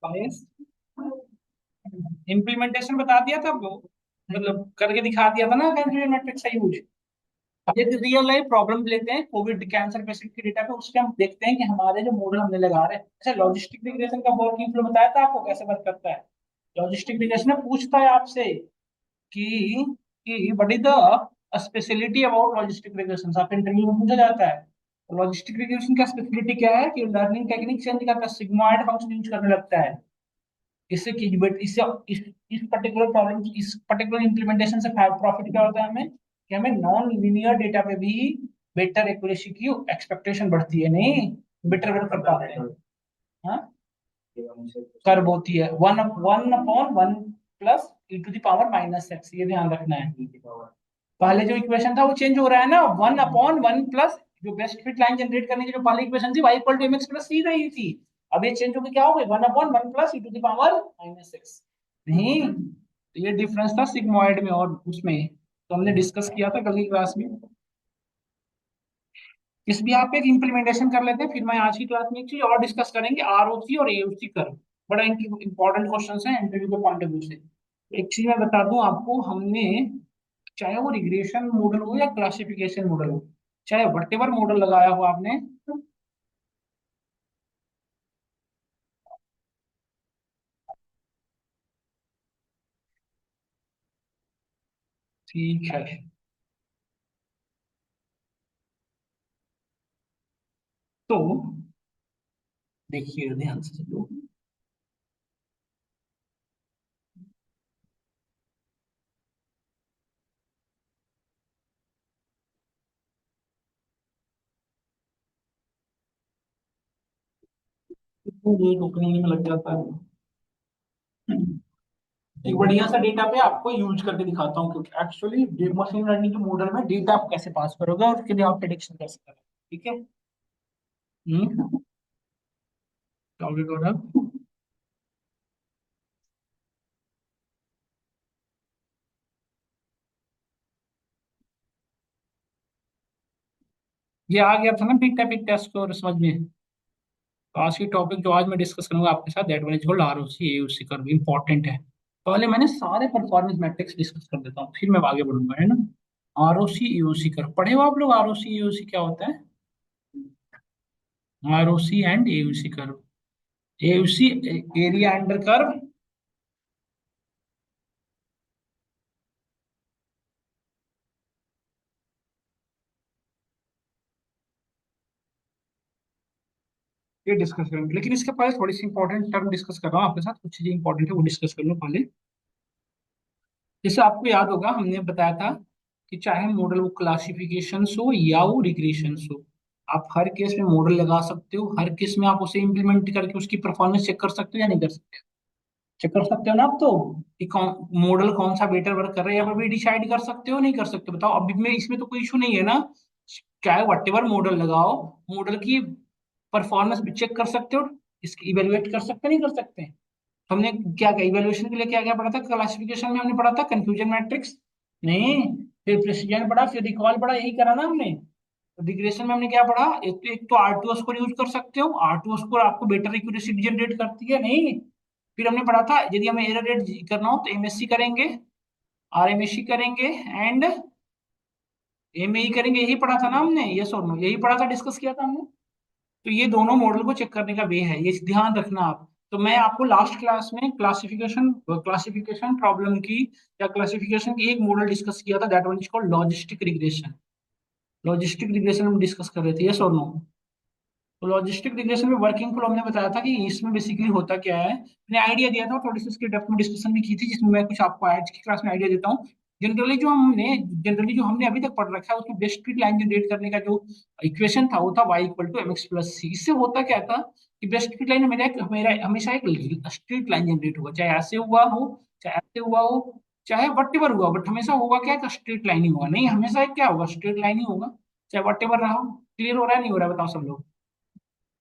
बायस implementation बता दिया था आपको, मतलब करके दिखा दिया था ना कंफ्यूजन मैट्रिक्स का यूज। अब ये रियल लाइफ प्रॉब्लम लेते हैं कोविड कैंसर पेशेंट के डेटा पे, उसके हम देखते हैं कि हमारे जो मॉडल हमने लगा रहे हैं। अच्छा, लॉजिस्टिक रिग्रेशन का वर्किंग फ्लो बताया था आपको कैसे वर्क करता है। लॉजिस्टिक रिग्रेशन में पूछता है आपसे कि what is the speciality about logistic regression, आपके इंटरव्यू में पूछा जाता है। लॉजिस्टिक रिग्रेशन का स्पेशलिटी क्या है कि लर्निंग टेक्निक चेंज करता है, सिग्मॉइड फंक्शन यूज करने लगता है। इससे की बट इससे इस पर्टिकुलर प्रॉब्लम, इस पर्टिकुलर इंप्लीमेंटेशन से प्रॉफिट क्या होता है हमें, कि हमें नॉन लीनियर डेटा पे भी बेटर एक्यूरेसी की एक्सपेक्टेशन बढ़ती है, नहीं बेटर वर्क कर पाते हैं। हाँ, कर्व होती है one one upon one plus e to the power minus x, ये ध्यान रखना है। पहले जो इक्वेशन था वो चेंज हो रहा है ना, वन अपॉन वन प्लस, जो बेस्ट फिट लाइन जनरेट करने की जो पहली इक्वेशन थी, y equal to m x plus c रही थी। अब ये चेंज होकर क्या हो गई, one upon one plus e to the power minus x. नहीं, तो ये डिफरेंस था सिग्मॉइड में और उसमें, तो हमने डिस्कस किया था कल की क्लास में। इस भी आप एक इम्प्लीमेंटेशन कर लेते हैं, फिर मैं आज की क्लास में एक चीज और डिस्कस करेंगे, आरओसी और एओसी कर्व। बड़ा इंपॉर्टेंट क्वेश्चन है इंटरव्यू के पॉइंट ऑफ व्यू से। एक चीज मैं बता दूं आपको, हमने चाहे वो रिग्रेशन मॉडल हो या क्लासिफिकेशन मॉडल हो, चाहे वट एवर मॉडल लगाया हो आपने, ठीक है। तो देखिए ध्यान से चलो, ये टोकनी में लग जाता है। एक बढ़िया सा डेटा पे आपको यूज करके दिखाता हूँ, क्योंकि एक्चुअली मशीन लर्निंग के मॉडल में डेटा आप कैसे पास करोगे और उसके लिए आप प्रेडिक्शन कैसे करोगे। ठीक है। टॉपिक और ये आ गया था ना बिग टैपिक टेस्ट को समझ में। तो आज की टॉपिक जो आज मैं डिस्कस करूंगा आपके साथ, that one is called ROC AOC curve, important है। पहले मैंने सारे परफॉर्मेंस मैट्रिक्स डिस्कस कर देता हूँ, फिर मैं आगे बढ़ूंगा, है ना। आरओसी एओसी कर्व पढ़े हो आप लोग, आरओसी एओसी क्या होता है। ROC and AOC curve. AOC area under curve. ये डिस्कस करेंगे, लेकिन इसके पहले थोड़ी सी इंपॉर्टेंट टर्म डिस्कस कर रहा हूँ आपके साथ, कुछ चीजें इंपॉर्टेंट है वो डिस्कस कर लो पहले। जैसे आपको याद होगा हमने बताया था कि चाहे मॉडल वो क्लासिफिकेशन हो या वो रिग्रेशन हो, आप हर केस में मॉडल लगा सकते हो, हर केस में आप उसे इम्प्लीमेंट करके उसकी परफॉर्मेंस चेक कर सकते हो या नहीं कर सकते। चेक कर सकते हो ना आप तो, कि कौन मॉडल कौन सा बेटर वर्क कर रहा है, या भी डिसाइड कर सकते हो नहीं कर सकते, बताओ। अभी में इसमें तो कोई इशू नहीं है ना, चाहे वट एवर मॉडल लगाओ, मॉडल की परफॉर्मेंस भी चेक कर सकते हो, इसकी इवेलुएट कर सकते नहीं कर सकते। हमने क्या क्या इवेल्युएशन के लिए क्या क्या पढ़ा था, क्लासिफिकेशन में हमने पढ़ा था कंफ्यूजन मैट्रिक्स, नहीं, फिर प्रेसिजन पढ़ा, फिर रिकॉल पढ़ा, यही करा ना हमने। रिग्रेशन में हमने क्या पढ़ा, एक तो R2 स्कोर यूज कर सकते हो, R2 स्कोर आपको बेटर एक्यूरेसी जनरेट करती है, नहीं। फिर हमने पढ़ा था यदि हमें एरर रेट करना हो तो एमएससी करेंगे, आरएमएससी करेंगे एंड एमएई करेंगे, यही पढ़ा था ना हमने, यस और नो, यही पढ़ा था, डिस्कस किया था हमने। तो ये दोनों मॉडल को चेक करने का वे है, ये ध्यान रखना आप। तो मैं आपको लास्ट क्लास में क्लासिफिकेशन क्लासिफिकेशन प्रॉब्लम की या क्लासिफिकेशन की एक मॉडल डिस्कस किया था, that one is called logistic regression. Logistic regression हम डिस्कस कर रहे थे, यस और नो। तो लॉजिस्टिक रिग्रेशन में वर्किंग फ्लो हमने बताया था कि इसमें बेसिकली होता क्या है, मैंने आइडिया दिया था, थोड़ी सी उसकी डेप्थ में डिस्कशन भी की थी, जिसमें मैं कुछ आपको आज की क्लास में आइडिया देता हूँ। जनरली जो हमने अभी तक पढ़ रखा है उसमें बेस्ट फिट लाइन जनरेट करने का जो इक्वेशन था वो था y equal to m x plus c. इससे होता क्या था कि बेस्ट फिट लाइन में मेरा मेरा हमेशा एक स्ट्रेट लाइन जनरेट होगा, चाहे ऐसे हुआ हो चाहे ऐसे हुआ हो, चाहे वट एवर हुआ, बट हमेशा होगा क्या, स्ट्रेट लाइन ही होगा, नहीं हमेशा एक क्या होगा, स्ट्रेट लाइन ही होगा, चाहे वट एवर रहा हो। क्लियर हो रहा है नहीं हो रहा है बताओ सब लोग।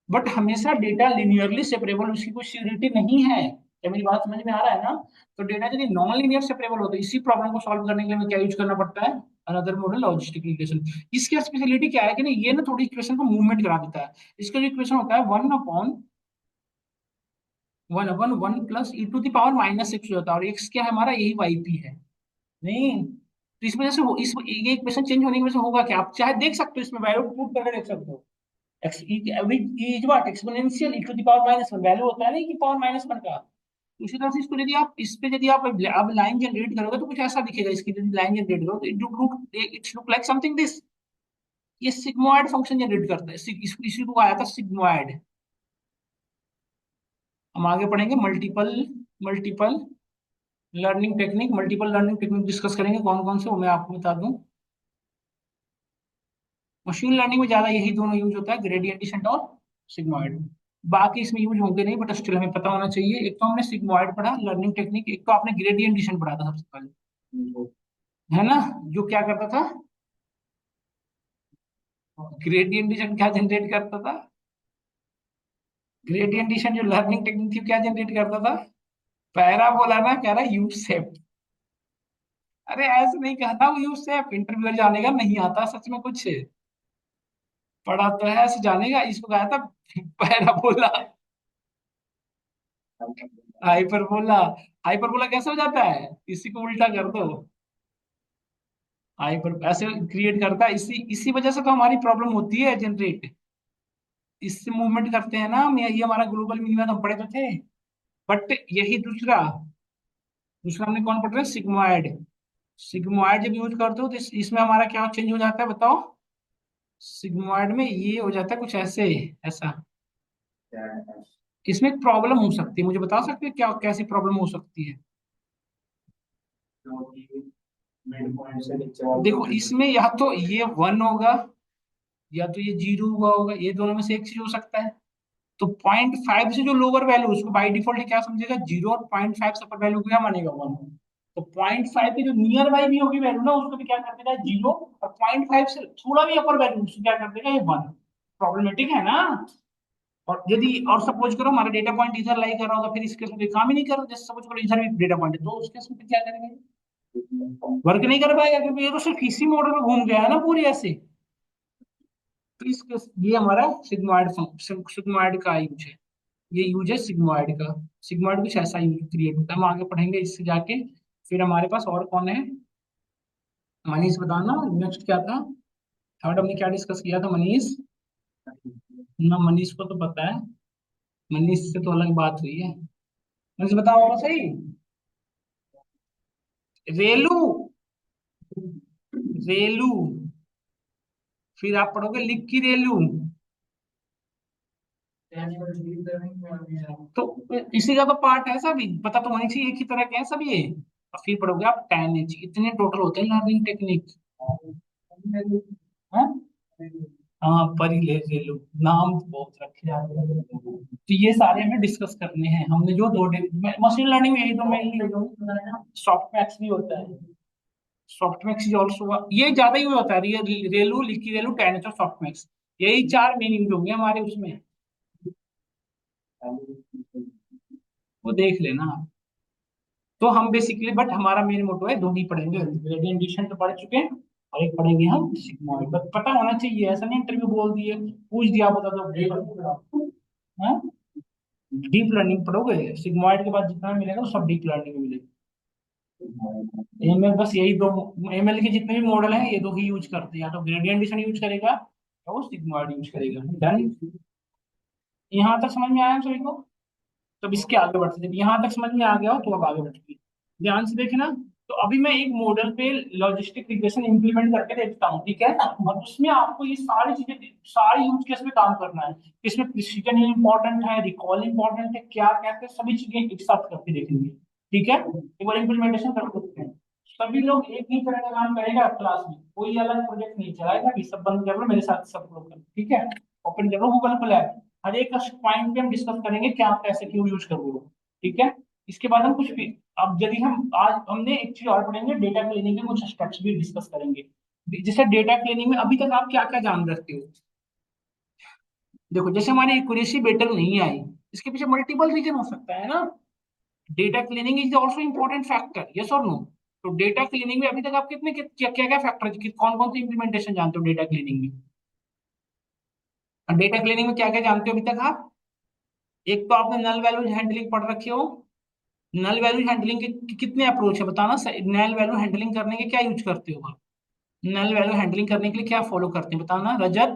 बट हमेशा डेटा लिनियरली सेपरेबल उसकी कोई श्योरिटी नहीं है, क्या मेरी बात समझ में आ रहा है ना। तो डेटा यदि नॉन लीनियर सेपरेबल होता है, इसी प्रॉब्लम को सॉल्व करने के लिए हमें क्या यूज करना पड़ता है, अनदर मॉडल लॉजिस्टिक इक्वेशन। इसकी स्पेशलिटी क्या है कि ना, ये ना थोड़ी इक्वेशन को मूवमेंट करा देता है। इसका जो इक्वेशन होता है one upon 1/1 plus e to the power -6 होता है, और एक्स क्या है हमारा, यही वाई पी है। नहीं, तो इस वजह से इस ये इक्वेशन चेंज होने की वजह से होगा क्या, आप चाहे देख सकते हो, इसमें वैल्यू पुट करके देख सकते हो। X is what, exponential e to the power -1, value होता है ना कि पावर -1 का। तो उसी तरह से इसको यदि आप इस पे यदि आप अब लाइन जनरेट करोगे तो कुछ ऐसा दिखेगा, इसकी यदि लाइन जनरेट करो तो it's look like something this. ये सिग्मोइड फंक्शन जनरेट करता है, इसी को आया था सिग्मोइड। हम आगे पढ़ेंगे multiple multiple learning technique, multiple learning technique discuss करेंगे कौन कौन से, वो मैं आपको बता दूं। मशीन लर्निंग में ज्यादा यही दोनों यूज होता है, ग्रेडियंट डिसेंट और सिग्मॉइड। बाकी इसमें यूज होंगे नहीं, बट स्टिल हमें पता होना चाहिए। एक तो हमने सिग्मॉइड पढ़ा लर्निंग टेक्निक, एक तो आपने ग्रेडियंट डिसेंट पढ़ा था सबसे पहले, है ना, जो क्या करता था, ग्रेडियंट डिसेंट क्या जनरेट करता था, ग्रेडियंट डिसेंट जो लर्निंग टेक्निक थी क्या जनरेट करता था, पैराबोला ना, कह रहा यू शेप। अरे ऐसे नहीं कहता हूँ, यू शेप इंटरव्यू जाने का नहीं आता सच में कुछ, पढ़ा तो है ऐसे जानेगा, इसको कहा था पैराबोला, हाइपरबोला। हाइपरबोला कैसे हो जाता है, इसी को उल्टा कर दो, हाइपर ऐसे क्रिएट करता है, इसी इसी वजह से तो हमारी प्रॉब्लम होती है जनरेट, इससे मूवमेंट करते हैं ना हम, ये हमारा ग्लोबल मिनिमम हम पढ़े तो थे। बट यही दूसरा, दूसरा हमने कौन पढ़ रहे हैं, सिग्मोइड। सिग्मोइड जब यूज करते हो तो इसमें हमारा क्या चेंज हो जाता है बताओ, सिग्मोइड में ये हो जाता है कुछ ऐसे, ऐसा। इसमें एक प्रॉब्लम हो सकती है, मुझे बता सकते हैं क्या कैसी प्रॉब्लम हो सकती है। देखो इसमें या तो ये 1 होगा, या तो ये 0 हुआ होगा, ये दोनों में से एक चीज हो सकता है। तो 0.5 से जो लोअर वैल्यू, उसको बाई डिफॉल्ट क्या समझेगा, 0, और 0.5 से अपर वैल्यू को क्या मानेगा, 1। तो 0.5 की जो नियर बाई भी होगी वैल्यू ना, उसको भी क्या कर देगा, 0। और 0.5 से थोड़ा भी अपर वैल्यू, उसको क्या कर देगा, ये 1। प्रॉब्लमेटिक है ना। और यदि और सपोज करो हमारा डेटा पॉइंट इधर लाई कर रहा होगा, फिर इस केस में कोई काम ही नहीं कर रहा, जैसे सपोज करो इधर भी डेटा पॉइंट है, तो उस केस में फिर क्या करेंगे, वर्क नहीं कर पाएगा, क्योंकि ये तो सिर्फ इसी मॉडल में घूम गया है ना पूरी ऐसे। तो इस ये हमारा सिग्मॉइड सिग्मॉइड का यूज है, ये यूज है सिग्मॉइड का। सिग्मॉइड कुछ ऐसा यूज क्रिएट होता है, हम आगे पढ़ेंगे इससे जाके। फिर हमारे पास और कौन है, मनीष बताना नेक्स्ट क्या था, थर्ड हमने क्या डिस्कस किया था, मनीष ना, मनीष को तो पता है, मनीष से तो अलग बात हुई है। मनीष बताओ और सही, रेलू, रेलू, फिर आप पढ़ोगे लिक्की रेलू। तो इसी का तो पार्ट है सभी, पता तो होनी चाहिए, एक ही तरह के हैं सब ये। और फिर पढ़ोगे आप 10H, इतने टोटल होते हैं लर्निंग टेक्निक। हाँ, हाँ पर ही ले लो, नाम तो बहुत रखे जाते हैं। तो ये सारे हमें डिस्कस करने हैं, हमने जो दो मशीन लर्निंग में यही तो मैं ही ले लूँ, सॉफ्टमैक्स भी होता है, सॉफ्टमैक्स इज ऑल्सो, ये ज्यादा ही होता है, रेलू, लिक्की रेलू, 10H और सॉफ्टमैक्स, यही चार मेन यूज होंगे हमारे उसमें, वो देख लेना आप। तो हम बेसिकली, बट हमारा मेन मोटो है दो ही पढ़ेंगे, ग्रेडियंट डिस्टेंस तो पढ़ चुके हैं, और एक पढ़ेंगे हम सिग्मॉइड, बस पता होना चाहिए, ऐसा नहीं इंटरव्यू बोल दिए, पूछ दिया बता दो, हाँ, डीप लर्निंग पढ़ोगे, सिग्मॉइड के बाद जितना मिलेगा वो सब डीप लर्निंग में मिलेगा। एमएल बस यही दो, एमएल के जितने भी मॉडल हैं ये दो ही यूज करते हैं, या तो ग्रेडियंट डिस्टेंस यूज करेगा या वो सिग्मॉइड यूज करेगा, डन। यहाँ तक समझ में आया सभी को, तब इसके आगे बढ़ते, जब यहाँ तक समझ में आ गया हो तो अब आगे बढ़ते हैं। ध्यान से देखना। तो अभी मैं एक मॉडल पे लॉजिस्टिक रिग्रेशन इंप्लीमेंट करके देखता हूँ, ठीक है, और उसमें आपको ये सारी चीजें, सारी यूज केस में काम करना है। इसमें प्रिसीजन इंपॉर्टेंट है, रिकॉल इंपॉर्टेंट है, क्या कहते हैं, सभी चीजें एक साथ करके देखेंगे, ठीक है, एक बार इम्प्लीमेंटेशन कर सकते हैं। सभी लोग एक ही तरह का काम करेगा क्लास में, कोई अलग प्रोजेक्ट नहीं चलाएगा कि सब बंद कर लो मेरे साथ सब लोग करो, ठीक है। ओपन करो गूगल को लैब, हर एक पॉइंट पे हम डिस्कस करेंगे क्या कैसे क्यों यूज करोगे, ठीक है। इसके बाद हम कुछ भी, अब यदि हम आज हमने एक चीज और पढ़ेंगे, डेटा क्लीनिंग के कुछ स्टेप्स भी डिस्कस करेंगे। जैसे डेटा क्लीनिंग में अभी तक आप क्या क्या जान रखते हो, देखो जैसे हमारी एक्यूरेसी बेटर नहीं आई, इसके पीछे मल्टीपल रीजन हो सकता है ना। Data cleaning is also important factor, yes और नो। तो डेटा क्लीनिंग में अभी तक आप कितने क्या क्या फैक्टर, कौन कौन सी इंप्लीमेंटेशन जानते हो डेटा क्लीनिंग में, डेटा क्लीनिंग में क्या क्या जानते हो अभी तक आप, एक तो आपने नल वैल्यू हैंडलिंग पढ़ रखे हो। नल वैल्यू हैंडलिंग के कितने अप्रोच है बताना। नल वैल्यू हैंडलिंग करने के क्या यूज करते हो आप? नल वैल्यू हैंडलिंग करने के लिए क्या फॉलो करते हैं बताना रजत।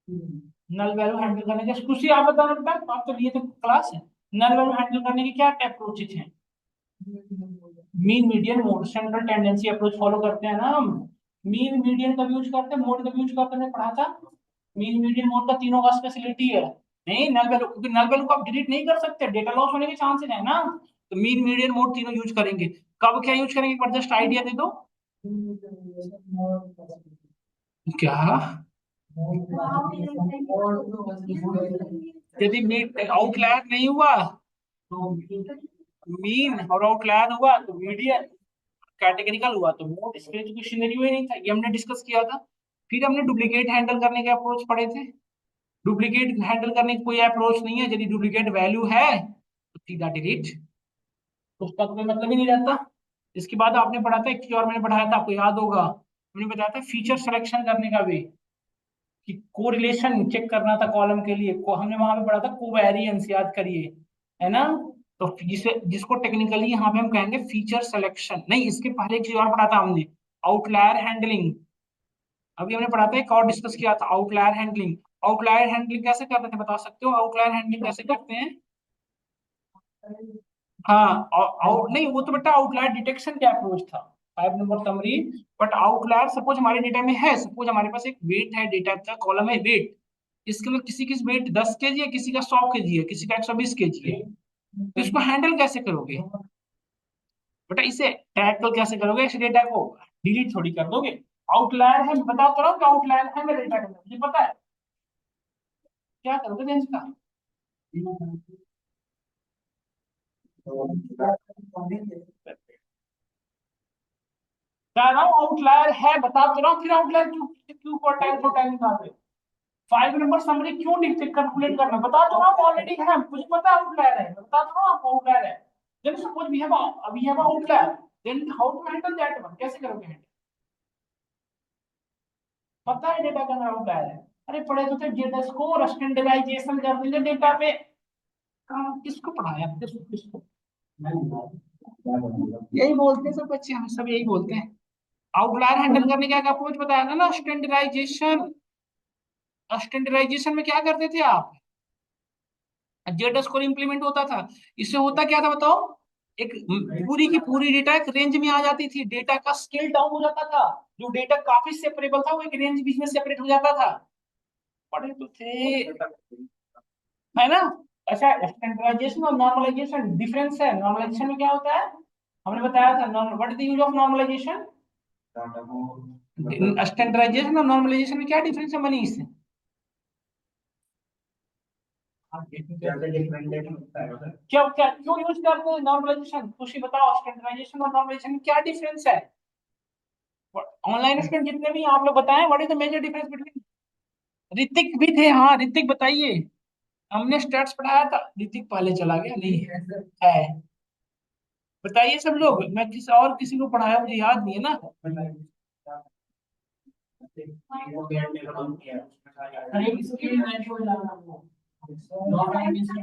नल वैल्यू हैंडल करने के खुशी आप बताना बेटा, आप तो लिए थे क्लास है। नल वैल्यू हैंडल करने के क्या अप्रोचेज हैं? Mean median mode central tendency approach follow करते हैं ना हम। मीन मीडियन कब यूज करते हैं, मोड कब यूज करते हैं, मैंने पढ़ा था। मीन मीडियन मोड का तीनों का स्पेशलिटी है। नहीं नल वैल्यू, क्योंकि नल वैल्यू को आप डिलीट नहीं कर सकते, डेटा लॉस होने के चांसेस है ना। तो मीन मीडियन मोड तीनों यूज करेंगे। कब क्या यूज करेंगे, एक बार जस्ट आइडिया दे दो। क्या? यदि मीन आउटलायर नहीं हुआ तो मीन, और आउटलायर हुआ तो मीडियन, कैटेगरिकल हुआ तो मोड। इसके लिए तो कोई सिनेरियो ही नहीं था, ये हमने डिस्कस किया था। फिर हमने डुप्लीकेट हैंडल करने के अप्रोच पढ़े थे। डुप्लीकेट हैंडल करने की कोई अप्रोच नहीं है, यदि डुप्लीकेट वैल्यू है तो सीधा डिलीट, तो उसका तो कोई मतलब ही नहीं रहता। इसके बाद आपने पढ़ा था एक चीज और मैंने पढ़ाया था, आपको याद होगा, हमने बताया था फीचर सिलेक्शन करने का वे, कि कोरिलेशन चेक करना था कॉलम के लिए को, हमने वहां पे पढ़ा था कोवेरिएंस, याद करिए, है ना। तो जिसे जिसको टेक्निकली यहाँ पे हम कहेंगे फीचर सिलेक्शन। नहीं, इसके पहले एक चीज और पढ़ा था हमने, आउटलायर हैंडलिंग। अभी हमने पढ़ा था एक और डिस्कस किया था, आउटलायर हैंडलिंग। आउटलायर हैंडलिंग कैसे करते थे बता सकते हो, आउटलायर हैंडलिंग कैसे करते हैं? हाँ, आउट नहीं, वो तो बेटा आउटलायर डिटेक्शन का अप्रोच था, 5 number summary. But outlier suppose हमारे डेटा में है, सपोज हमारे पास एक वेट है, डेटा का कॉलम है वेट, इसके अंदर किसी की वेट 10 kg है, किसी का 100 kg है, किसी का 120 kg है, तो इसको हैंडल कैसे करोगे बेटा? इसे टैकल कैसे करोगे, इस डेटा को डिलीट थोड़ी कर दोगे। आउटलायर है, बताओ तो रहा हूँ कि आउटलायर है मेरे डेटा के अंदर, मुझे पता है क्या करोगे रेंज का। कह रहा हूँ आउटलायर है, बता तो रहा हूँ, फिर आउटलायर क्यों क्यों फॉर टाइम निकाल रहे हो? 5 नंबर समरी क्यों लिखते कैलकुलेट करना, बता तो रहा हूँ ऑलरेडी है, मुझे पता है आउटलायर है, बता तो रहा हूँ आपको आउटलायर है। Then suppose we have outlier, then how to handle that one, कैसे करोगे हैंडल? पता है डेटा का नाम आउटलायर है। अरे पढ़े तो थे डेटा को स्टैंडर्डाइजेशन कर देंगे डेटा पे। कहाँ किसको पढ़ाया, किसको किसको? यही बोलते हैं सब बच्चे, हम सब यही बोलते हैं। आउटलायर हैंडल करने का अप्रोच बताया था ना, स्टैंडर्डाइजेशन। स्टैंडर्डाइजेशन में क्या करते थे आप, जेड स्कोर इंप्लीमेंट होता था। इससे होता क्या था बताओ, एक पूरी की पूरी डेटा एक रेंज में आ जाती थी, डेटा का स्केल डाउन हो जाता था, जो डेटा काफी सेपरेबल था वो एक रेंज बीच में सेपरेट हो जाता था। पढ़े तो थे, है ना। अच्छा, स्टैंडर्डाइजेशन और नॉर्मलाइजेशन डिफरेंस है। नॉर्मलाइजेशन में क्या होता है, हमने बताया था, what is the use of normalization. Standardization और नॉर्मलाइजेशन में क्या डिफरेंस है मनीष? क्या क्या क्यों यूज करते हैं नॉर्मलाइजेशन, कुछ ही बताओ, स्टैंडर्डाइजेशन और नॉर्मलाइजेशन में क्या डिफरेंस है? ऑनलाइन स्टूडेंट जितने भी हैं, आप लोग बताएं what is the major difference between. Hrithik भी थे, हाँ ऋतिक बताइए। हमने स्टैट्स पढ़ाया था, ऋतिक पहले चला गया, नहीं है। बताइए सब लोग, मैं किसी और किसी को पढ़ाया मुझे याद नहीं है ना। अरे इसके लिए मैं क्यों जाना वो, नॉर्मलाइजेशन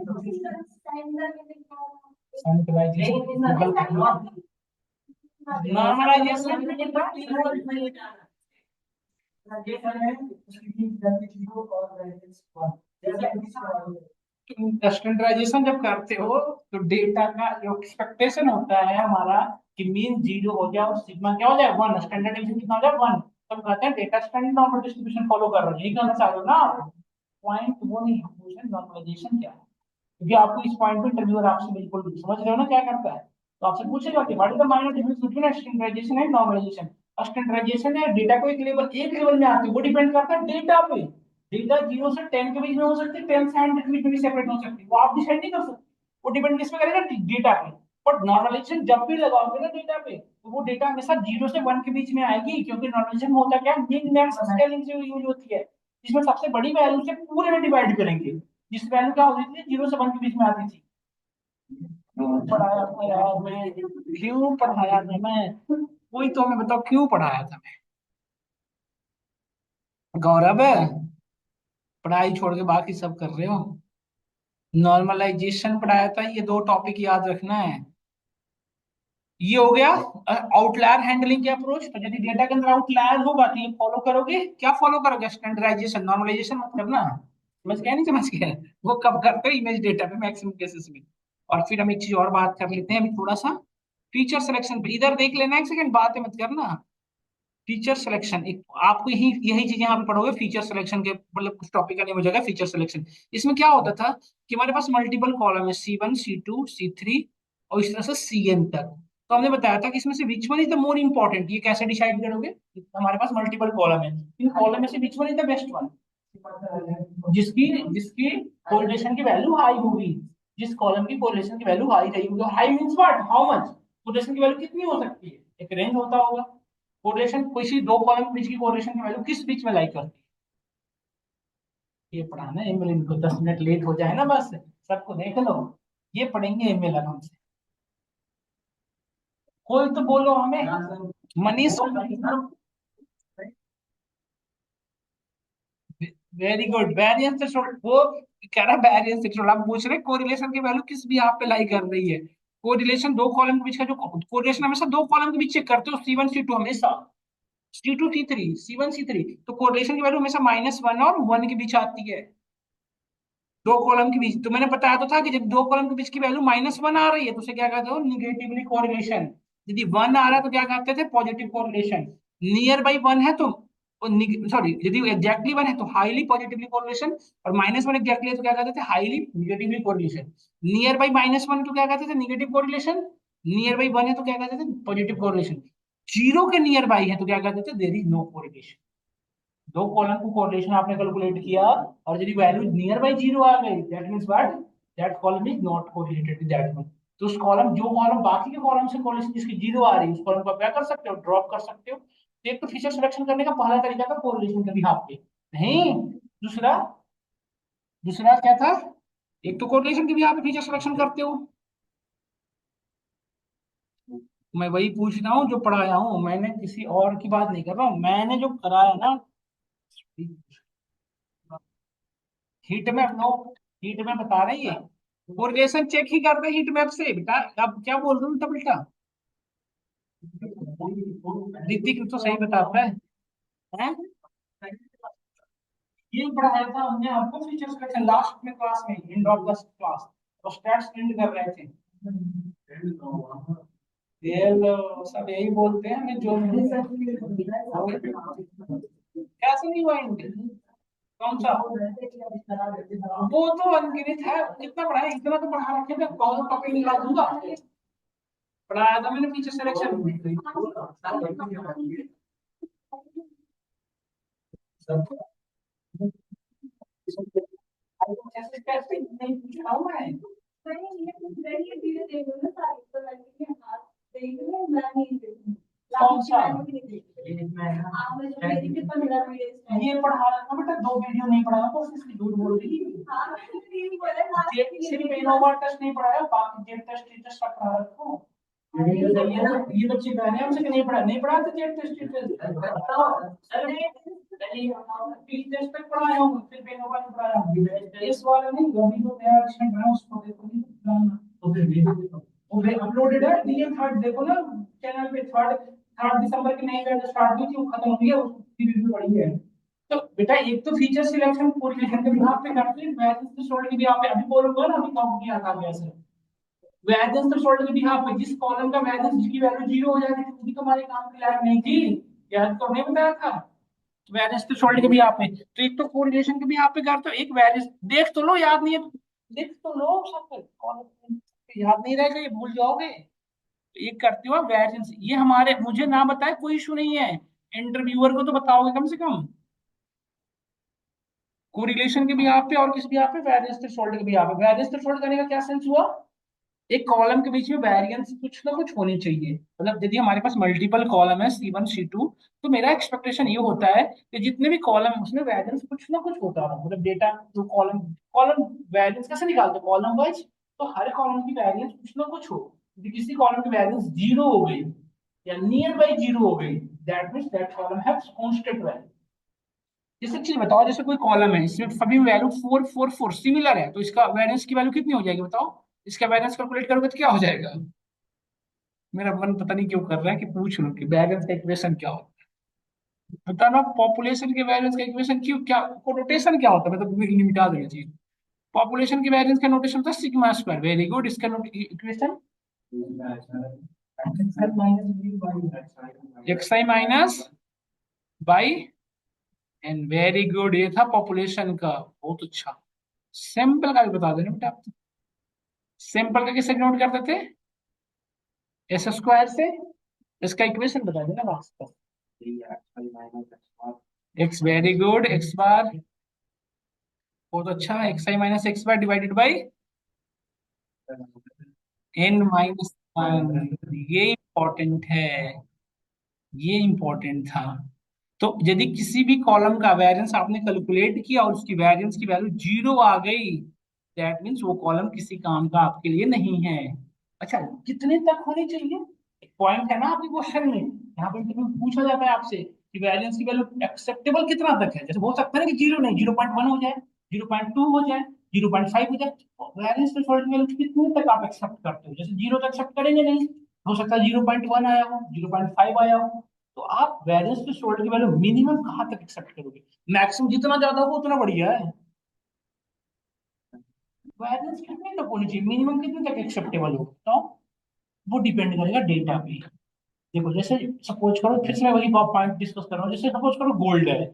स्टैंडर्डाइजेशन जब करते हो तो डेटा का जो एक्सपेक्टेशन होता है हमारा, कि मीन 0 हो जाए और सिग्मा क्या हो जाए 1, स्टैंडर्ड डिवीजन कितना हो जाए 1, तब कहते हैं data standard normal distribution follow कर रहे हो, यही कहना चाह रहे हो ना आप। पॉइंट वो नहीं है, नॉर्मलाइजेशन क्या है, क्योंकि आपको इस पॉइंट पे इंटरव्यूअर आपसे बिल्कुल समझ रहे हो ना क्या करता है, तो आपसे पूछेगा कि what is the minor difference between standardization and normalization. Standardization है डेटा को एक लेवल में आती है, वो डिपेंड करता है डेटा पे। डेटा 0 से 10 के बीच में हो सकती है, 10 से 100 के बीच में भी सेपरेट हो सकती है, वो आप डिसाइड नहीं कर सकते, वो डिपेंड किस पे करेगा, डेटा पे। बट नॉर्मलाइजेशन जब भी लगाओगे ना डेटा पे, तो वो डेटा हमेशा 0 से 1 के बीच में आएगी, क्योंकि नॉर्मलाइजेशन में होता क्या है, मिन मैक्स स्केलिंग से यूज होती है, जिसमें सबसे बड़ी वैल्यू से पूरे में डिवाइड करेंगे, जिस वैल्यू क्या होती थी 0 से 1 के बीच में आती थी। क्यों पढ़ाया था यार मैं, क्यों पढ़ाया था मैं, कोई तो हमें बताओ क्यों पढ़ाया था मैं। गौरव है, पढ़ाई छोड़ के बाकी सब कर रहे हो। नॉर्मलाइजेशन पढ़ाया था, ये दो टॉपिक याद रखना है। ये हो गया आउटलायर हैंडलिंग के अप्रोच। तो यदि डेटा के अंदर आउटलायर होगा तो ये फॉलो करोगे, क्या फॉलो करोगे? स्टैंडर्डाइजेशन, नॉर्मलाइजेशन मत करना। समझ गया नहीं समझ गया? वो कब करते हो? इमेज डेटा पे मैक्सिमम केसेस में। और फिर हम एक चीज और बात कर लेते हैं अभी थोड़ा सा, फीचर सिलेक्शन पे। इधर देख लेना, एक सेकंड बातें मत करना। फीचर सिलेक्शन एक आपको यही यही चीज यहाँ पे पढ़ोगे फीचर सिलेक्शन के, मतलब कुछ टॉपिक का नेम हो जाएगा फीचर सिलेक्शन। इसमें क्या होता था कि हमारे पास मल्टीपल कॉलम है, C1 C2 C3 और इस तरह से Cn तक। तो हमने बताया था कि इसमें से which one is the more important, ये कैसे डिसाइड करोगे? हमारे पास मल्टीपल कॉलम है, इन कॉलम में से which one is the best one, जिसकी जिसकी कोरिलेशन की वैल्यू हाई होगी, जिस कॉलम की कोरिलेशन की वैल्यू हाई रही होगी। High means what, how much, correlation की वैल्यू कितनी हो सकती है, एक रेंज होता होगा। कोरिलेशन किसी दो कॉलम के बीच की कोरिलेशन की वैल्यू किस बीच में लाई करती है? ये पढ़ाना है एमएल, इनको 10 मिनट लेट हो जाए ना बस, सबको देख लो, ये पढ़ेंगे एमएल आराम से। कोई तो बोलो हमें। Manish, very good. Variance threshold, वो कह रहा है वेरिएंस थ्रेशोल्ड, आप पूछ रहे कोरिलेशन की वैल्यू किस भी आप पे लाई कर रही है। कोरिलेशन दो कॉलम के बीच का जो कोरिलेशन, हमेशा दो कॉलम के बीच चेक करते हो, C1 C2 हमेशा, C2 C3 C1 C3। तो कोरिलेशन की वैल्यू हमेशा -1 और 1 के बीच आती है, दो कॉलम के बीच। तो मैंने बताया तो था कि जब दो कॉलम के बीच की वैल्यू -1 आ रही है तो उसे क्या कहते हो? Negatively correlation. यदि 1 आ रहा है तो क्या कहते थे? Positive correlation. नियर बाई 1 है तो, सॉरी, यदि एग्जैक्टली 1 है तो हाईली पॉजिटिवली कोरिलेशन, और -1 एग्जैक्टली है तो क्या कहते थे? Highly negatively correlation. Near by -1 तो क्या कहते थे? Negative correlation. नियर बाई 1 है तो क्या कहते थे? Positive correlation. जीरो के नियर बाई है तो क्या कहते थे? There is no correlation. दो कॉलम को कोरिलेशन आपने कैलकुलेट किया, और यदि वैल्यू नियर बाई जीरो आ गई, that means what, that column is not correlated with that one. तो उस कॉलम, जो कॉलम बाकी के कॉलम से कोरिलेशन जिसकी जीरो आ रही है, उस कॉलम को आप क्या कर सकते हो? ड्रॉप कर सकते हो। तो एक तो फीचर सिलेक्शन करने का पहला तरीका था कोरिलेशन के बिहाफ पे, नहीं, दूसरा, दूसरा क्या था? एक तो कोरिलेशन के बिहाफ पे फीचर सिलेक्शन करते हो। मैं वही पूछ रहा हूँ जो पढ़ाया हूँ मैंने, किसी और की बात नहीं कर रहा हूँ, मैंने जो कराया ना। Heat map no, heat map बता रही है, कोरिलेशन चेक ही करते हीट मैप से बेटा। अब क्या बोल रहे हो उल्टा पुल्टा? ऋतिक तो सही बताता है? ये पढ़ाया था हमने आपको फीचर सिलेक्शन लास्ट में क्लास में, एंड ऑफ द क्लास, तो स्टैट्स प्रिंट कर रहे थे। ये सब यही बोलते हैं हमें जो कैसे नहीं हुआ इनके? कौन सा? वो तो अनगिनत है, कितना पढ़ा है, इतना तो पढ़ा रखे थे, कौन टॉपिक निकाल दूंगा। पढ़ाया था मैंने फीचर सिलेक्शन। कैसे कैसे नहीं पूछ रहा हूँ मैं। कौन सा? ये पढ़ा रहा था बेटा, दो वीडियो नहीं पढ़ाया था, उसकी झूठ बोल रही है। सिर्फ इनोवा टेस्ट नहीं पढ़ाया, बाकी जेट टेस्ट टी टेस्ट सब पढ़ा रखा हूँ। ये बच्चे कह रहे हैं हमसे कि नहीं पढ़ा, नहीं पढ़ा तो जेट टेस्ट टी टेस्ट। अरे पी टेस्ट तक पढ़ाया हूँ, सिर्फ इनोवा नहीं पढ़ाया। इस वाले नहीं, अभी जो नया एडिशन बना उसको देखो, तो फिर वीडियो देखो, वो अपलोडेड है, दिए थर्ड देखो ना चैनल पे, थर्ड, 3 दिसंबर की नई बैच स्टार्ट हुई थी, वो खत्म हुई है, उसकी रिव्यू पड़ी है। तो बेटा एक तो फीचर सिलेक्शन कोरिलेशन के बिहाफ पे करते हैं, वैरिएंस थ्रेशोल्ड के बिहाफ पे। अभी बोलूंगा ना, अभी काउंट किया था कैसे। वैरिएंस थ्रेशोल्ड के बिहाफ पे जिस कॉलम का वैरिएंस, जिसकी वैल्यू जीरो हो जाती थी, वो भी तो हमारे काम की लायक नहीं थी, याद तो नहीं बताया था। वैरिएंस थ्रेशोल्ड के बिहाफ पे तो एक तो कोरिलेशन के बिहाफ पे करते हो, एक वैरिएंस, देख तो लो, याद नहीं है तो देख तो लो सब, कौन याद नहीं रहेगा, ये भूल जाओगे। ये करते हो वैरिएंस, ये हमारे, मुझे ना बताए कोई इशू नहीं है, इंटरव्यूअर को तो बताओगे कम से कम। कोरिलेशन के भी यहाँ पे और किस भी यहाँ पे, वेरिएंस थ्रेशोल्ड के भी यहाँ पे। वेरिएंस थ्रेशोल्ड करने का क्या सेंस हुआ? एक कॉलम के बीच में वेरिएंस कुछ ना कुछ होनी चाहिए। मतलब यदि हमारे पास मल्टीपल कॉलम है, C1 C2, तो मेरा एक्सपेक्टेशन ये होता है कि जितने भी कॉलम उसमें वेरिएंस कुछ ना कुछ होता रहा, मतलब डेटा जो कॉलम, कॉलम वेरिएंस कैसे निकालते, कॉलम वाइज। तो हर कॉलम की वेरिएंस कुछ ना कुछ हो। यदि किसी कॉलम की वेरिएंस जीरो हो गई या नियर बाई जीरो हो गई, that means that column has constant value. जैसे चीज बताओ, जैसे कोई कॉलम है, इसमें सभी वैल्यू 4 4 4 सिमिलर है, तो इसका वेरिएंस की वैल्यू कितनी हो जाएगी बताओ? इसका वेरिएंस कैलकुलेट करोगे तो क्या हो जाएगा? मेरा मन पता नहीं क्यों कर रहा है कि पूछ लूं कि वेरिएंस का इक्वेशन क्या होता है। बताना पॉपुलेशन के वेरिएंस का इक्वेशन क्यों, क्या को नोटेशन क्या होता है, मतलब मिटा देना चाहिए। पॉपुलेशन के वेरिएंस का नोटेशन होता है सिग्मा स्क्वायर। वेरी गुड, इसका equation x i minus by n. Very good, ये था पॉपुलेशन का। बहुत अच्छा। सैंपल का भी बता देना बेटा आप। सैंपल का किससे नोट करते थे? एस स्क्वायर से। इसका इक्वेशन बता देना वास्तव। X, very good, x bar. बहुत अच्छा, x i minus x bar divided by n minus one. ये इंपॉर्टेंट है, ये इंपॉर्टेंट था। तो यदि किसी भी कॉलम का वेरिएंस आपने कैलकुलेट किया और उसकी वेरिएंस की वैल्यू 0 आ गई, दैट मीन्स वो कॉलम किसी काम का आपके लिए नहीं है। अच्छा, कितने तक होनी चाहिए? एक पॉइंट है ना आपके क्वेश्चन में, यहाँ पे इंटरव्यू में पूछा जाता है आपसे कि वेरिएंस की वैल्यू एक्सेप्टेबल कितना तक है। जैसे हो सकता है ना कि 0 नहीं, 0.1 हो जाए, 0.2 हो जाए, 0.5 हो जाए। वेरिएंस थ्रेशोल्ड की वैल्यू कितने तक आप एक्सेप्ट करते हो? जैसे 0 तक एक्सेप्ट करेंगे नहीं, हो सकता है 0.1 आया हो, 0.5 आया हो। तो आप वेरिएंस थ्रेशोल्ड की वैल्यू मिनिमम कहाँ तक एक्सेप्ट करोगे? मैक्सिमम जितना ज्यादा हो उतना बढ़िया है। वेरिएंस कितने तक होनी चाहिए, मिनिमम कितने तक एक्सेप्टेबल हो तो? वो डिपेंड करेगा डेटा पे। देखो जैसे सपोज करो, फिर से मैं वही पॉइंट डिस्कस कर रहा हूँ, जैसे सपोज करो गोल्ड है।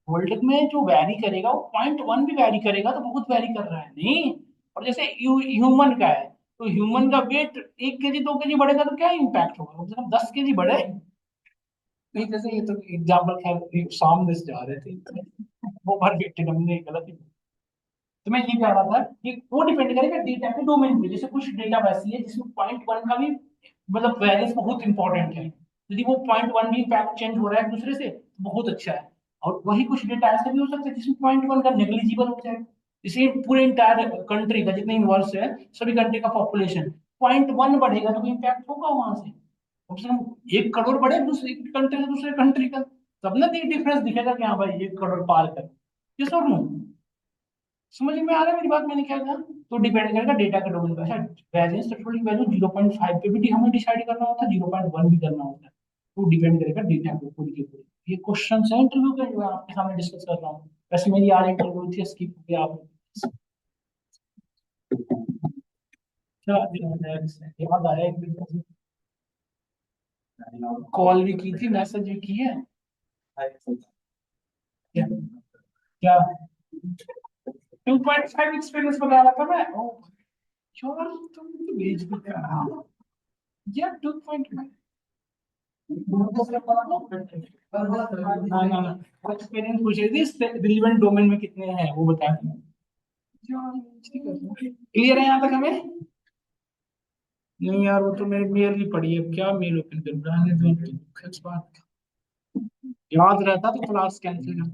गोल्ड में जो वैरी करेगा वो 0.1 भी वैरी करेगा तो बहुत वैरी कर रहा है नहीं। और जैसे ह्यूमन का है, तो ह्यूमन का वेट 1 केजी 2 केजी बढ़ेगा तो क्या इम्पैक्ट होगा, कम से कम 10 केजी बढ़े। नहीं, जैसे ये तो एग्जाम्पल खैर सामने से जा रहे थे, वो भर के हमने गलत ही। तो मैं ये कह रहा था कि वो डिपेंड करेगा डेटा के डोमेन पे। जैसे कुछ डेटा वैसी है जिसमें 0.1 का भी मतलब वैल्यूज बहुत इंपॉर्टेंट है। यदि वो 0.1 भी इम्पैक्ट चेंज हो रहा है एक दूसरे से तो बहुत अच्छा है। और वही कुछ डेटा ऐसे भी हो सकता है जिसमें 0.1 का नेग्लिजिबल हो जाए। इसे पूरे इंटायर कंट्री का जितने इन्वॉल्व है, सभी कंट्री का पॉपुलेशन 0.1 बढ़ेगा तो इम्पैक्ट होगा वहां से। कम से कम 1 करोड़ बढ़े दूसरी कंट्री से दूसरे कंट्री का, तब ना डिफरेंस दिखेगा कि हाँ भाई 1 करोड़ पार कर। ये सब नो, समझ में आ रहा है मेरी बात, मैंने क्या कहा? तो डिपेंड करेगा डेटा के डोमेन पर। अच्छा, वेरिएंस थ्रेशोल्ड की वैल्यू 0.5 पे भी हमें डिसाइड करना होता है, 0.1 भी करना होता है। तो डिपेंड करेगा डेटा पे पूरी की पूरी। ये क्वेश्चन है इंटरव्यू के, जो आपके सामने डिस्कस कर रहा हूँ। वैसे मेरी आज इंटरव्यू हुई थी, स्किप हो गया आप। क्या याद आया एक कॉल भी की थी, मैसेज भी की है। क्या क्या 2.5 एक्सपीरियंस बता रहा था मैं। ओ यार, तुम तो भेज भी कर रहा हो यार 2.5। ना ना ना, एक्सपीरियंस पूछ रही थी, रिलेवेंट डोमेन में कितने हैं वो बताया। क्लियर है यहाँ तक हमें? नहीं यार, वो तो मेरी मेल ही पड़ी है, अब क्या मेल ओपन कर रहा है इस बात। याद रहता तो क्लास कैंसिल कर,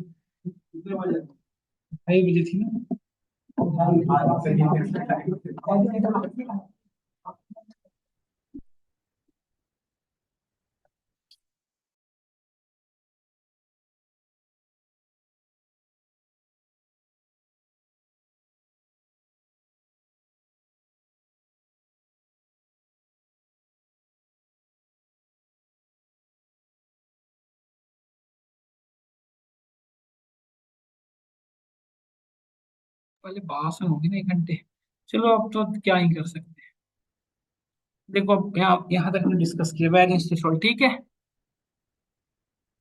2:30 थी ना। पहले भाषण होगी ना 1 घंटे। चलो अब तो क्या ही कर सकते हैं। देखो अब यहाँ यहाँ तक हमने डिस्कस किया वेरिएंस थ्रेशोल्ड, ठीक है।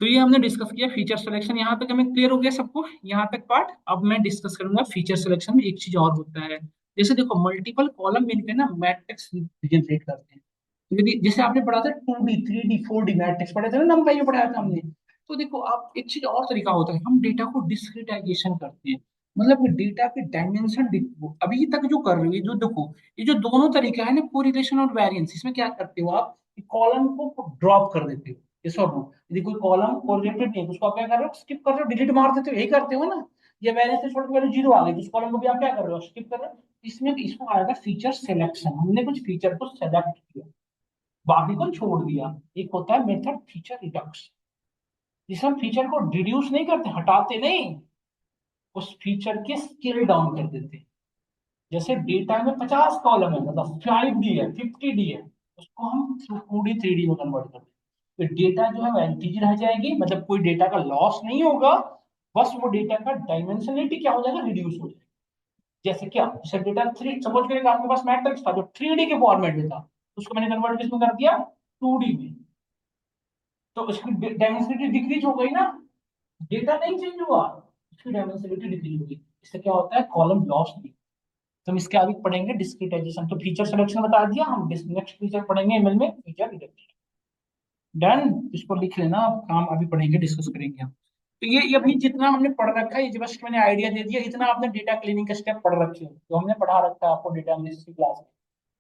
तो ये हमने डिस्कस किया फीचर सिलेक्शन, यहाँ तक हमें क्लियर हो गया सबको यहाँ तक पार्ट। अब मैं डिस्कस करूंगा फीचर सिलेक्शन में एक चीज और होता है। जैसे देखो मल्टीपल कॉलम मिलकर ना मैट्रिक्स जनरेट करते हैं। यदि जैसे आपने पढ़ा था 2D 3D 4D मैट्रिक्स पढ़े थे ना, नंबर में पढ़ाया था हमने। तो देखो आप एक चीज और तरीका होता है, हम डेटा को डिस्क्रिटाइजेशन करते हैं। मतलब डेटा के डायमेंशन अभी तक जो कर रहे हो, ये जो देखो, ये जो दोनों तरीका है ना, कोरिलेशन और वेरिएंस, इसमें क्या करते हो आप? कॉलम को ड्रॉप कर देते हो, ये सब। यदि कोई कॉलम कोरिलेटेड नहीं है तो उसको आप क्या कर रहे हो? स्किप कर रहे हो, डिलीट मार देते हो, यही करते हो ना। ये वेरिएंस से छोड़ के वैल्यू 0 आ गई, तो उस कॉलम को भी आप क्या कर रहे हो? स्किप कर रहे हो। इसमें इसको आएगा फीचर सिलेक्शन, हमने कुछ फीचर को सेलेक्ट किया, बाकी को छोड़ दिया। एक होता है मेथड फीचर रिडक्शन, जिसमें हम फीचर को रिड्यूस नहीं करते, हटाते नहीं, उस फीचर के स्केल डाउन कर देते हैं। जैसे डेटा में 50 कॉलम है, मतलब 5D है, 50D है, उसको हम 2D 3D में कन्वर्ट कर देते हैं। तो डेटा जो है वो एंटीजर रह जाएगी, मतलब कोई डेटा का लॉस नहीं होगा, बस वो डेटा का डायमेंशनलिटी क्या हो जाएगा, रिड्यूस हो जाएगा। जैसे क्या, जैसे डेटा थ्री, सपोज करें आपके पास मैट्रिक्स था जो 3D के फॉर्मेट में था, उसको मैंने कन्वर्ट किसमें कर दिया, 2D में। तो उसकी डायमेंसिटी डिक्रीज हो गई ना, डेटा नहीं चेंज हुआ, उसकी डायमेंसिटी डिक्रीज होगी। इससे क्या होता है, कॉलम लॉस नहीं। तो हम इसके आगे पढ़ेंगे डिस्क्रिटाइजेशन। तो फीचर सिलेक्शन बता दिया, हम नेक्स्ट फीचर पढ़ेंगे एमएल में, फीचर रिडक्शन। डन। इसको लिख लेना, आप काम अभी पढ़ेंगे, डिस्कस करेंगे हम। तो ये अभी जितना हमने पढ़ रखा है, ये जस्ट मैंने आइडिया दे दिया, इतना आपने डेटा क्लीनिंग का स्टेप पढ़ रखे हो, जो हमने पढ़ा रखा है आपको डेटा एनालिसिस की क्लास में।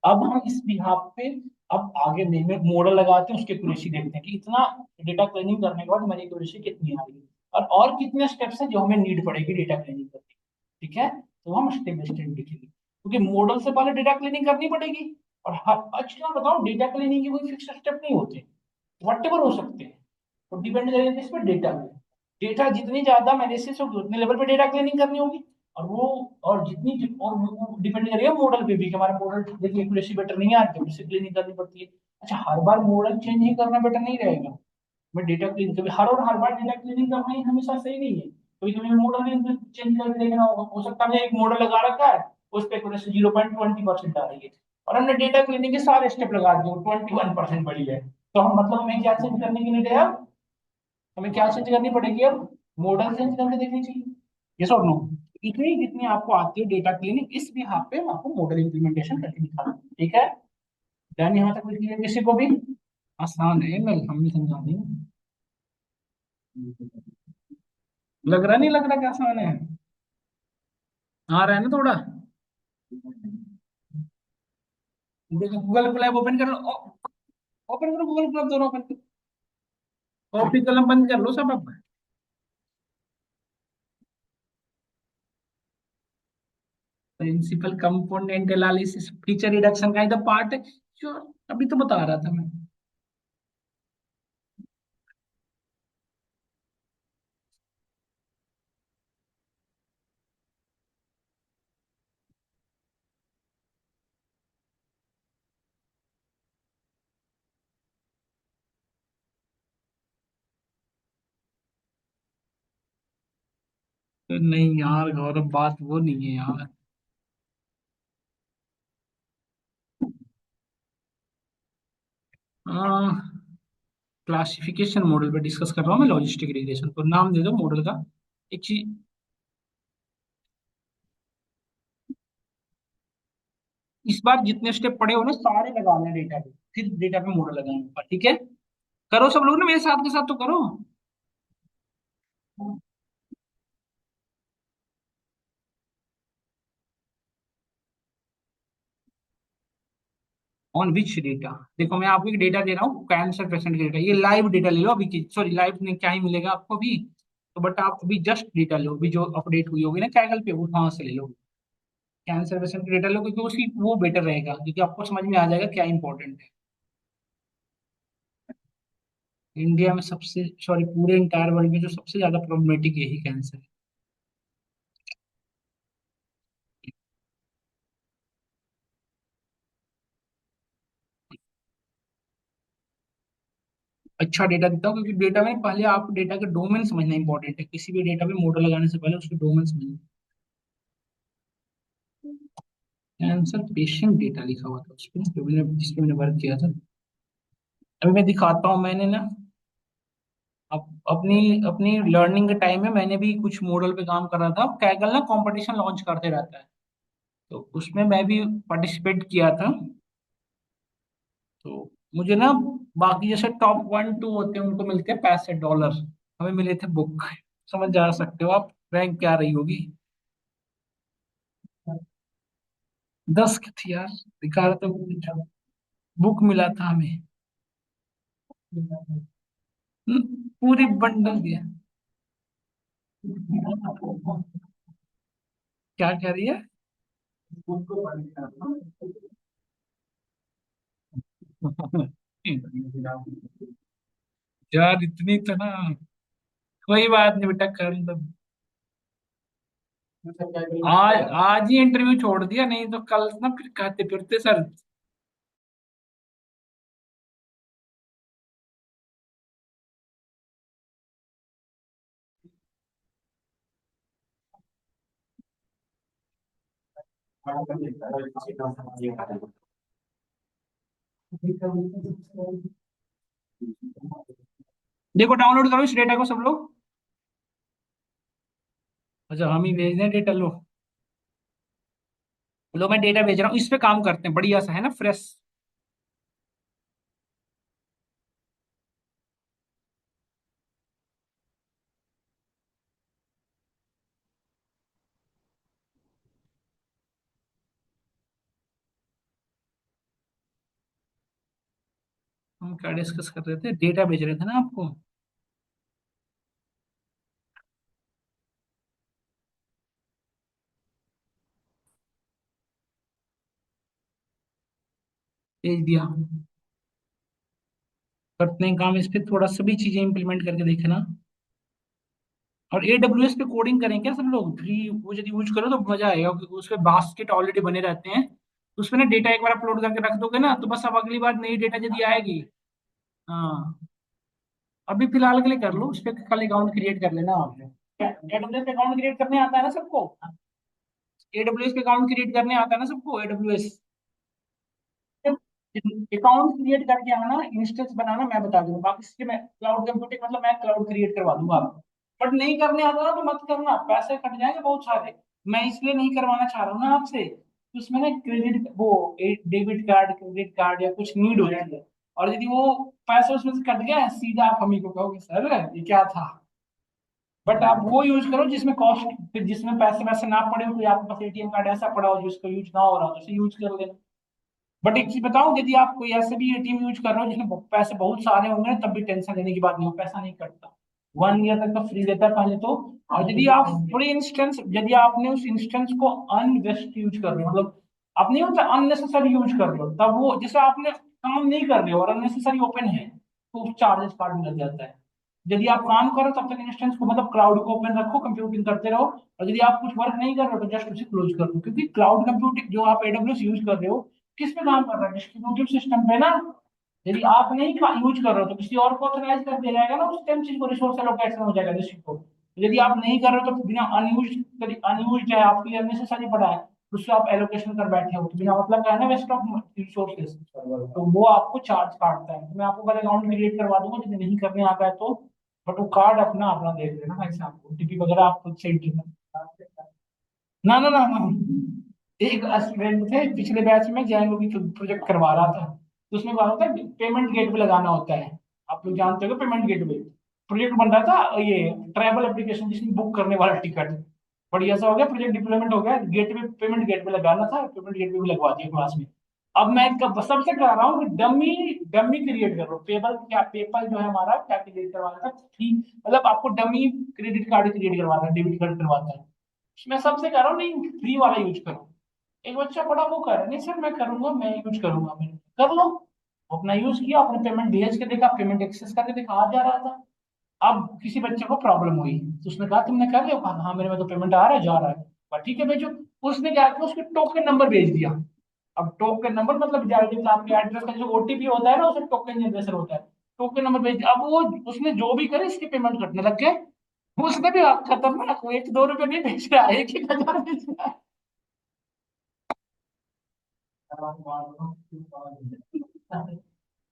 अब हम इस बिहाफ पे अब आगे में मॉडल लगाते हैं, उसकी एक्यूरेसी देखते हैं कि इतना डेटा क्लीनिंग करने के बाद हमारी एक्यूरेसी कितनी आ रही है, और कितने स्टेप्स हैं जो हमें नीड पड़ेगी डेटा क्लीनिंग करने की। ठीक है, तो हम स्टेप बाय स्टेप देखेंगे, क्योंकि मॉडल से पहले डेटा क्लीनिंग करनी पड़ेगी। और हर अच्छा बताओ, डेटा क्लीनिंग के कोई फिक्स स्टेप नहीं होते, वट हो सकते हैं। तो डिपेंड करेगा किस पे, डेटा पे। डेटा जितनी ज्यादा एनालिसिस होगी उतने लेवल पे डेटा क्लीनिंग करनी होगी। और वो, और जितनी, और वो डिपेंड करेगा मॉडल पे भी, कि हमारा मॉडल देखिए एक्यूरेसी बेटर नहीं आती, उससे क्लीनिंग करनी पड़ती है। अच्छा, हर बार मॉडल चेंज ही करना बेटर नहीं रहेगा। मैं डेटा क्लीन, कभी हर बार डेटा क्लीनिंग करना ही हमेशा सही नहीं है। कभी कभी मॉडल चेंज करके देखना होगा, हो सकता है हमने एक मॉडल लगा रखा है, उस पर एक्यूरेसी 0.20% आ रही है, और हमने डेटा क्लीनिंग के सारे स्टेप लगा दिए, 21% बढ़ी है। तो हम मतलब हमें क्या चेंज करने के लिए अब, हमें क्या चेंज करनी पड़ेगी अब, मॉडल चेंज करके देखनी चाहिए। यस और नो। इतनी जितनी आपको आती है डेटा क्लीनिंग, इस भी हाथ पे हम आपको मॉडल इंप्लीमेंटेशन करके दिखा रहे हैं। ठीक है, डन। यहाँ तक लिख लिया किसी को भी? आसान है, मैं हम भी समझा देंगे। लग रहा नहीं, लग रहा क्या आसान है? आ रहा है ना थोड़ा? देखो गूगल कोलैब ओपन कर लो, ओपन करो गूगल कोलैब, दोनों ओपन करो, कॉपी कलम बंद कर लो सब अब। Principal component analysis feature reduction का इधर पार्ट है, जो अभी तो बता रहा था मैं। तो नहीं यार गौरव, बात वो नहीं है यार। क्लासिफिकेशन मॉडल पे डिस्कस कर रहा हूँ मैं, लॉजिस्टिक रिग्रेशन, तो नाम दे दो मॉडल का। एक चीज, इस बार जितने स्टेप पड़े हो ना सारे लगा लें डेटा पे, फिर डेटा पे मॉडल लगाएंगे, ठीक है? करो सब लोग ना मेरे साथ, के साथ तो करो। On which data? देखो मैं आपको एक डेटा दे रहा हूँ, कैंसर पेशेंट का डेटा, ये लाइव डेटा ले लो अभी की, सॉरी लाइव नहीं, क्या ही मिलेगा आपको अभी तो, बट आप अभी जस्ट डेटा लो, अभी जो अपडेट हुई होगी ना कैगल पे, वो वहां से ले लो। कैंसर पेशेंट का डेटा लो, क्योंकि उसकी वो बेटर रहेगा, क्योंकि आपको समझ में आ जाएगा क्या इंपॉर्टेंट है। इंडिया में सबसे, सॉरी पूरे इंटायर वर्ल्ड में जो सबसे ज्यादा प्रॉब्लमेटिक यही कैंसर है। अच्छा डेटा देता हूँ, क्योंकि डेटा में पहले आपको डेटा के डोमेन समझना इंपॉर्टेंट है, किसी भी डेटा पे मॉडल लगाने से पहले उसके डोमेन समझना। कैंसर पेशेंट डेटा लिखा हुआ था उस पर, जो मैंने जिस पे मैंने वर्क किया था। अभी मैं दिखाता हूँ, मैंने ना अपनी अपनी लर्निंग के टाइम में मैंने भी कुछ मॉडल पे काम कर रहा था। कैगल ना कंपटीशन लॉन्च करते रहता है, तो उसमें मैं भी पार्टिसिपेट किया था। तो मुझे ना, बाकी जैसे टॉप 1 2 होते हैं उनको मिलते हैं पैसे, डॉलर, हमें मिले थे बुक। समझ जा सकते हो आप रैंक क्या रही होगी। 10 की थी यार, दिखा रहा था, बुक मिला था हमें। पूरी बंडल दिया। क्या कह रही है? यार इतनी तो ना, कोई बात नहीं बेटा, कर लो। आज आज ही इंटरव्यू छोड़ दिया, नहीं तो कल ना फिर कहते फिरते सर। देखो डाउनलोड करो इस डेटा को सब लोग। अच्छा हम ही भेज दें डेटा, लो। लो मैं डेटा भेज रहा हूँ, इस पे काम करते हैं, बढ़िया सा है ना, फ्रेश। हम क्या डिस्कस कर रहे थे, डेटा भेज रहे थे ना आपको। भेज दिया। करते हैं काम इस पे, थोड़ा सभी चीजें इंप्लीमेंट करके देखना। और AWS पे कोडिंग करें क्या सब लोग, फ्री वो यदि यूज करो तो मजा आएगा, क्योंकि उस पे बास्केट ऑलरेडी बने रहते हैं। तो उसमें ना डेटा एक बार अपलोड करके रख दोगे ना, तो बस अब अगली बार नई डेटा यदि आएगी। हाँ, अभी फिलहाल के लिए कर लो, उस पे कल अकाउंट क्रिएट कर लेना आपने। AWS पे अकाउंट क्रिएट करने आता है ना सबको। AWS पे अकाउंट क्रिएट करने आता है ना सबको, AWS अकाउंट क्रिएट करके आना, इंस्टेंस बनाना मैं बता दूंगा, बाकी इसके मैं क्लाउड कंप्यूटिंग मतलब मैं क्लाउड क्रिएट करवा दूंगा आपको। बट नहीं करने आता ना तो मत करना, पैसे कट जाएंगे बहुत सारे। मैं इसलिए नहीं करवाना चाह रहा हूँ ना आपसे, कि उसमें ना क्रेडिट वो डेबिट कार्ड क्रेडिट कार्ड या कुछ नीड होती है, और यदि वो पैसे उसमें से कट गया सीधा आप हम ही को कहोगे सर ये क्या था। बट आप वो यूज करो जिसमें कॉस्ट, जिसमें पैसे वैसे ना पड़े हो, कोई आपके पास ATM कार्ड ऐसा पड़ा हो जिसको यूज ना हो रहा हो तो उसे यूज कर लेना। बट एक चीज बताऊं, यदि आप कोई ऐसे भी ATM यूज कर रहे हो जिसमें पैसे बहुत सारे होंगे तब भी टेंशन लेने की बात नहीं हो, पैसा नहीं कटता। 1 ईयर तक का फ्री देता है पहले तो। और यदि आप थोड़ी इंस्टेंस, यदि आपने उस इंस्टेंस को अनवेस्ट यूज कर रहे हो, मतलब आप नहीं होता अननेसेसरी यूज कर रहे हो, तब वो जैसे आपने काम नहीं कर रहे हो और अननेसेसरी ओपन है तो चार्जेस काटने लग जाता है। यदि आप काम करो तब तक इंस्टेंस को मतलब क्लाउड को ओपन रखो, कंप्यूटिंग करते रहो। और यदि आप कुछ वर्क नहीं कर रहे हो तो जस्ट उसे क्लोज कर दो, क्योंकि क्लाउड कंप्यूटिंग जो आप AWS यूज कर रहे हो किस पे काम कर रहा है, डिस्ट्रीब्यूटेड सिस्टम पे ना। यदि आप नहीं यूज कर रहे हो तो किसी और को ऑथराइज कर दिया जाएगा ना, उस टाइम चीज को रिसोर्स एलोकेशन हो जाएगा डिस्ट्रिक्ट को। यदि आप नहीं कर रहे हो तो बिना अनयूज, अनयूज है आपके लिए अननेसेसरी पड़ा है, उससे आप एलोकेशन कर बैठे हो तो बिना मतलब का है ना, वेस्ट ऑफ रिसोर्सेज, तो वो आपको चार्ज काटता है। तो मैं आपको कल अकाउंट क्रिएट करवा दूंगा यदि नहीं करने आता है तो। बट वो कार्ड अपना अपना देख लेना, ऐसे आपको OTP वगैरह आप खुद से ही ना ना ना ना। एक स्टूडेंट थे पिछले बैच में, जैन की प्रोजेक्ट करवा रहा था, तो उसमें क्या होता है पेमेंट गेटवे लगाना होता है। आप लोग जानते हो पेमेंट गेटवे। प्रोजेक्ट बन रहा था ये ट्रैवल एप्लीकेशन जिसमें बुक करने वाला टिकट। बढ़िया सा हो गया, प्रोजेक्ट डिप्लोयमेंट हो गया, गेटवे पेमेंट गेटवे लगाना था, पेमेंट गेटवे भी लगवा दिया क्लास में। अब मैं सबसे कह रहा हूँ कि डमी डमी क्रिएट कर लो, पेपल क्या, पेपल जो है हमारा क्या क्रिएट करवाना था ठीक, मतलब आपको डमी क्रेडिट कार्ड क्रिएट करवाना है, डेबिट कार्ड करवाता है। मैं सबसे कह रहा हूँ नहीं फ्री वाला यूज करो। एक बच्चा बड़ा वो कर रहा है, नहीं सर मैं करूंगा मैं यूज करूंगा, मैं कर लो। वो अपना यूज किया, अपने पेमेंट भेज के देखा, पेमेंट एक्सेस करके देखा आ जा रहा था। अब किसी बच्चे को प्रॉब्लम हुई तो उसने कहा तुमने कर लिया, कहा हाँ मेरे में तो पेमेंट आ रहा है जा रहा है। कहा, ठीक है भेजो। उसने क्या किया, उसके टोकन नंबर भेज दिया। अब टोकन नंबर मतलब जैसे आपके एड्रेस का जो OTP होता है ना, उसे टोकन जनरेशन होता है। टोकन नंबर भेज दिया, अब वो उसने जो भी करे इसके पेमेंट कटने लग गए। उसने भी खतरनाक, 1-2 रुपए नहीं भेज रहा है, 1-1 हजार भेज रहा है।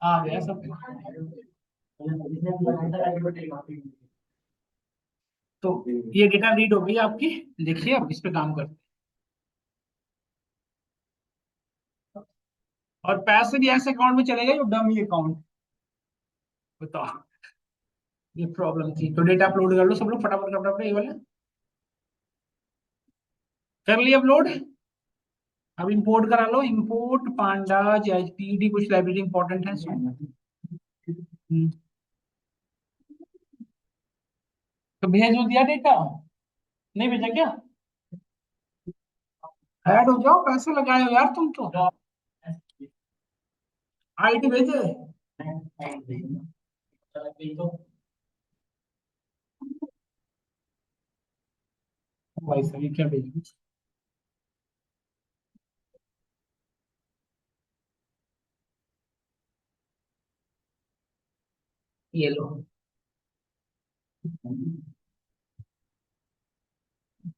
आ गया सब। तो ये डेटा रीड हो गई आपकी, देखिए अब इस पे काम करते हैं। और पैसे भी ऐसे अकाउंट में चलेगा जो डमी अकाउंट। बताओ, ये प्रॉब्लम थी, तो डेटा अपलोड कर लो सब लोग फटाफट फटाफट ये वाला। कर लिया अपलोड। अब इंपोर्ट करा लो, इंपोर्ट पांडा JPD कुछ लाइब्रेरी इंपॉर्टेंट है इसमें। तो भेज दो दिया डेटा, नहीं भेजा क्या। ऐड हो जाओ, पैसे लगाए हो यार तुम तो। ID भेजे। भाई सभी क्या भेजूं? ये लो।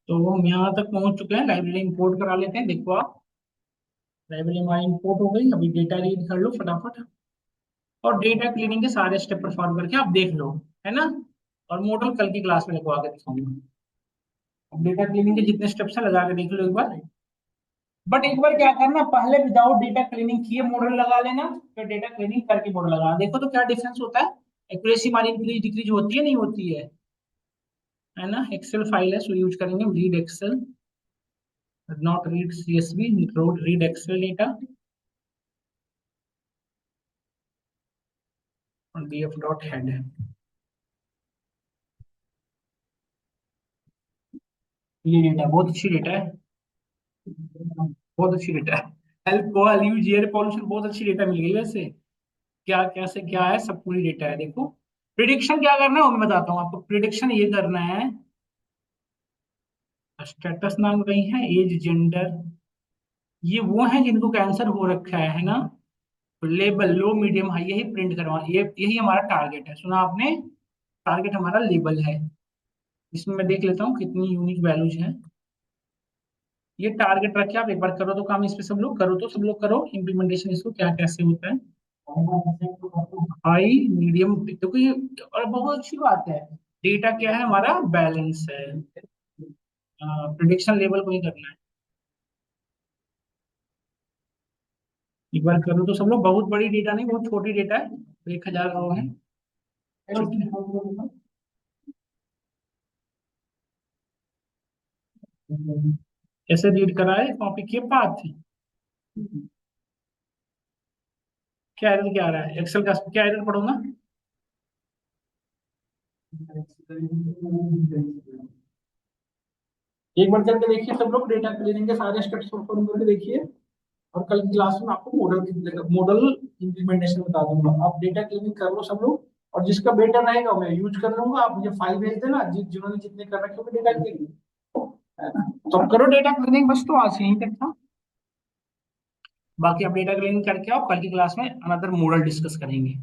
तो हम यहाँ तक पहुंच चुके हैं, लाइब्रेरी इंपोर्ट करा लेते हैं। देखो आप, लाइब्रेरी हमारी इंपोर्ट हो गई। अभी डेटा रीड कर लो फटाफट, और डेटा क्लीनिंग के सारे स्टेप परफॉर्म करके आप देख लो, है ना। और मॉडल कल की क्लास में लगवा के दिखाऊंगा। अब डेटा क्लीनिंग के जितने स्टेप्स हैं लगा के देख लो एक बार। बट एक बार क्या करना, पहले विदाउट डेटा क्लीनिंग किए मॉडल लगा लेना, फिर डेटा क्लीनिंग करके मॉडल लगाना। देखो तो क्या डिफरेंस होता है। एक्यूरेसी हमारी इंक्रीज डिक्रीज होती है नहीं होती है ना। एक्सेल फाइल है, सो यूज करेंगे read excel, not read CSV, read excel data और df डॉट हेड है। ये डेटा बहुत अच्छी डेटा है, बहुत अच्छी डेटा है। हेल्थ को यूज एयर पॉल्यूशन, बहुत अच्छी डेटा मिल गई वैसे। क्या कैसे क्या है, सब पूरी डेटा है देखो। प्रिडिक्शन क्या करना है वो मैं बताता हूँ आपको। प्रिडिक्शन ये करना है, स्टेटस नाम कहीं है, एज जेंडर, ये वो है जिनको कैंसर हो रखा है ना। लेबल लो मीडियम हाई, यही प्रिंट करवा, ये यही हमारा टारगेट है, सुना आपने। टारगेट हमारा लेबल है। इसमें मैं देख लेता हूँ कितनी यूनिक वैल्यूज है। ये टारगेट रखे आप एक बार करो तो काम, इस पे सब लोग करो, तो सब लोग करो इम्प्लीमेंटेशन इसको, क्या कैसे होता है। हाई मीडियम देखो ये, और बहुत अच्छी बात है। डेटा क्या है हमारा, बैलेंस है। प्रिडिक्शन लेवल को ही करना है। एक बार करो तो सब लोग, बहुत बड़ी डेटा नहीं, बहुत छोटी डेटा है, 1,000 रो है। ठीक है। कैसे रीड करा है, कॉपी के पाथ। क्या एरर क्या आ रहा है एक्सेल का, क्या एरर पढ़ूंगा। एक बार करके देखिए सब लोग, डेटा क्लीनिंग के सारे स्टेप्स परफॉर्म करके देखिए। और कल की क्लास में आपको मॉडल इम्प्लीमेंटेशन बता दूंगा। आप डेटा क्लीनिंग कर लो सब लोग, और जिसका बेटर रहेगा मैं यूज कर लूंगा। आप मुझे फाइल भेज देना, जिन्होंने जितने कर रखे होंगे डेटा क्लीनिंग, है ना। तो अब करो डेटा क्लीनिंग, बस तो आज यहीं तक था। बाकी आप डेटा क्लीनिंग करके आओ, कल की क्लास में अनदर मॉडल डिस्कस करेंगे।